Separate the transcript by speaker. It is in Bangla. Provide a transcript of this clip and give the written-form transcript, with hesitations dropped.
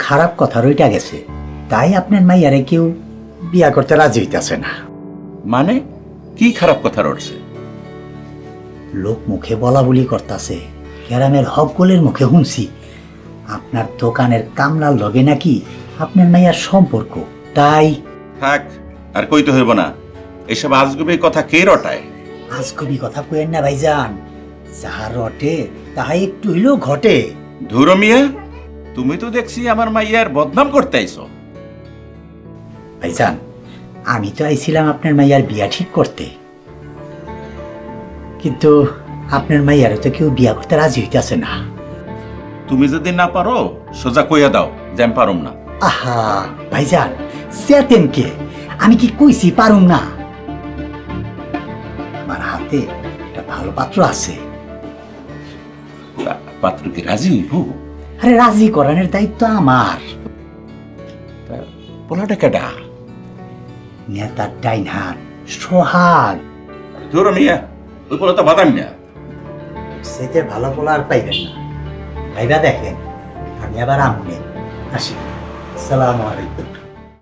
Speaker 1: খারাপ কথা রইটা গেছে, তাই আপনার মাইয়ারে কেউ বিয়া করতে রাজি হইতেছে না।
Speaker 2: মানে কি খারাপ কথা রটছে?
Speaker 1: লোক মুখে বলা বলি করতেছে, গ্রামের হকগুলের মুখে শুনছি আপনার দোকানের কামলার লগে নাকি আপনার মাইয়ার সম্পর্ক। তাই
Speaker 2: থাক, আর কইতে হইব না। এসব আজগুবি কথা কে রটায়?
Speaker 1: আজকবি কথা কইেন না ভাইজান, যাহা রটে তাহা একটু হইলেও ঘটে।
Speaker 2: ধুরো মিয়া, তুমি তো দেখছি আমার মাইয়ার বদনাম করতে আইছো।
Speaker 1: ভাইজান, আমি তো আইছিলাম আপনার মাইয়ার বিয়া ঠিক করতে, কিন্তু আপনার মাইয়ারও তো কেউ বিয়া করতে রাজি হইতেছে না।
Speaker 2: তুমি যদি না পারো সোজা কইয়া দাও যে আমি পারুম না।
Speaker 1: আহা ভাইজান, চেতেন কে? আমি কি কইছি পারুম না? আমার হাতে একটা ভালো পাত্র আছে।
Speaker 2: পাত্র কি রাজি হইব?
Speaker 1: আরে রাজি করানোর দায়িত্ব আমার।
Speaker 2: পোলাটা কেডা?
Speaker 1: নেতার ডাইন হাত সোহাগ।
Speaker 2: ধুরো মিয়া, ওই পোলা তো বাদাম না।
Speaker 1: সেতে ভালো পোলা আর পাইবেন না। ভাইবা দেখেন, আমি আবার আমনে আসি। আসসালামু আলাইকুম।